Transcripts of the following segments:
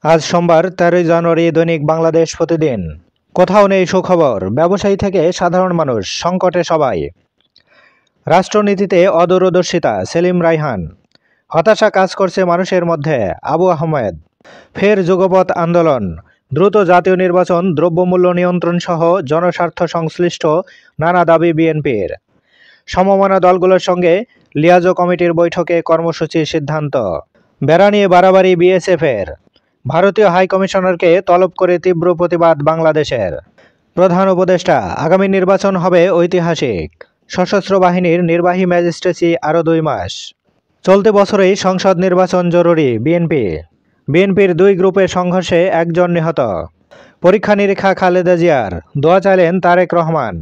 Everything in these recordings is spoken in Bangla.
আজ সোমবার 13 জানুয়ারি দৈনিক বাংলাদেশ প্রতিদিন। কোথাও নেই সুখবর, ব্যবসায়ী থেকে সাধারণ মানুষ সংকটে সবাই। রাষ্ট্রনীতিতে অদূরদর্শিতা সেলিম রায়হান। হতাশা কাজ করছে মানুষের মধ্যে আবু আহমেদ। ফের যুগপৎ আন্দোলন, দ্রুত জাতীয় নির্বাচন, দ্রব্যমূল্য নিয়ন্ত্রণ সহ জনস্বার্থ সংশ্লিষ্ট নানা দাবি বিএনপির। সমমনা দলগুলোর সঙ্গে লিয়াজো কমিটির বৈঠকে কর্মসূচির সিদ্ধান্ত। বেড়া নিয়ে বাড়াবাড়ি বিএসএফের। ভারতীয় হাইকমিশনারকে তলব করে তীব্র প্রতিবাদ বাংলাদেশের। প্রধান উপদেষ্টা, আগামী নির্বাচন হবে ঐতিহাসিক। সশস্ত্র বাহিনীর নির্বাহী ম্যাজিস্ট্রেসি আরও 2 মাস। চলতি বছরেই সংসদ নির্বাচন জরুরি বিএনপির 2 গ্রুপের সংঘর্ষে 1 জন নিহত। পরীক্ষা নিরীক্ষা খালেদা জিয়ার, দোয়া চাইলেন তারেক রহমান।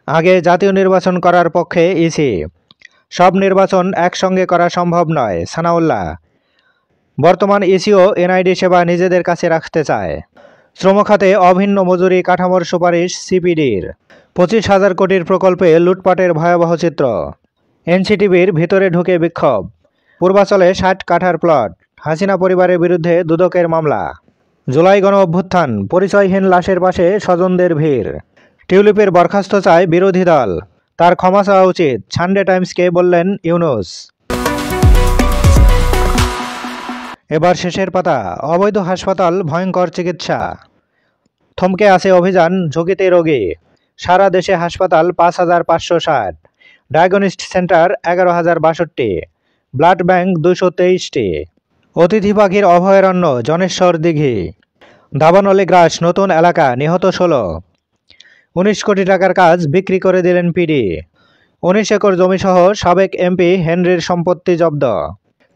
আগে জাতীয় নির্বাচন করার পক্ষে ইসি। সব নির্বাচন একসঙ্গে করা সম্ভব নয় সানাউল্লাহ। বর্তমান ইসিও এনআইডি সেবা নিজেদের কাছে রাখতে চায়। শ্রমখাতে অভিন্ন মজুরি কাঠামোর সুপারিশ সিপিডির। 25,000 কোটির প্রকল্পে লুটপাটের ভয়াবহ চিত্র। এনসিটিভির ভিতরে ঢুকে বিক্ষোভ। পূর্বাচলে 60 কাঠার প্লট। হাসিনা পরিবারের বিরুদ্ধে দুদকের মামলা। জুলাই গণ অভ্যুত্থান, পরিচয়হীন লাশের পাশে স্বজনদের ভিড়। টিউলিপের বরখাস্ত চায় বিরোধী দল, তার ক্ষমা চাওয়া উচিত, সানডে টাইমসকে বললেন ইউনূস। এবার শেষের পাতা, অবৈধ হাসপাতাল, ভয়ঙ্কর চিকিৎসা। থমকে আছে অভিযান, ঝুঁকিতে রোগী। সারা দেশে হাসপাতাল 5,560, ডায়াগনস্ট সেন্টার 11,062, ব্লাড ব্যাংক 223টি। অতিথি পাখির অভয়ারণ্য জনেশ্বর দিঘি। দাবানলে গ্রাস, নতুন এলাকা, নিহত 16। 19 কোটি টাকার কাজ বিক্রি করে দিলেন পিডি। 19 একর জমিসহ সাবেক এমপি হেনরির সম্পত্তি জব্দ।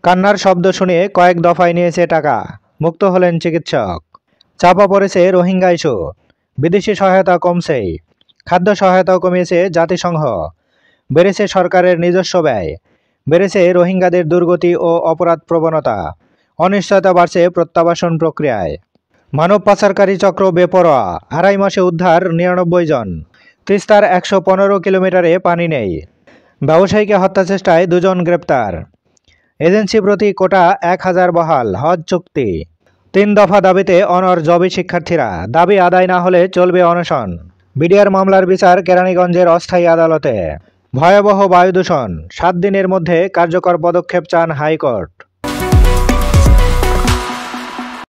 কান্নার শব্দ শুনে কয়েক দফায় নিয়েছে টাকা, মুক্ত হলেন চিকিৎসক। চাপা পড়েছে রোহিঙ্গা ইস্যু, বিদেশি সহায়তা কমছেই। খাদ্য সহায়তাও কমিয়েছে জাতিসংঘ। বেড়েছে সরকারের নিজস্ব ব্যয়। বেড়েছে রোহিঙ্গাদের দুর্গতি ও অপরাধ প্রবণতা। অনিশ্চয়তা বাড়ছে প্রত্যাবাসন প্রক্রিয়ায়। মানব পাচারকারী চক্র বেপরোয়া, 2.5 মাসে উদ্ধার 99 জন। তিস্তার 115 কিলোমিটারে পানি নেই। ব্যবসায়ীকে হত্যা চেষ্টায় 2 জন গ্রেপ্তার। এজেন্সি প্রতি কোটা 1000 বহাল, হজ চুক্তি। 3 দফা দাবিতে অনড় জবি শিক্ষার্থীরা, দাবি আদায় না হলে চলবে অনশন। বিডিআর মামলার বিচার কেরানীগঞ্জের অস্থায়ী আদালতে। ভয়াবহ বায়ু দূষণ, 7 দিনের মধ্যে কার্যকর পদক্ষেপ চান হাইকোর্ট।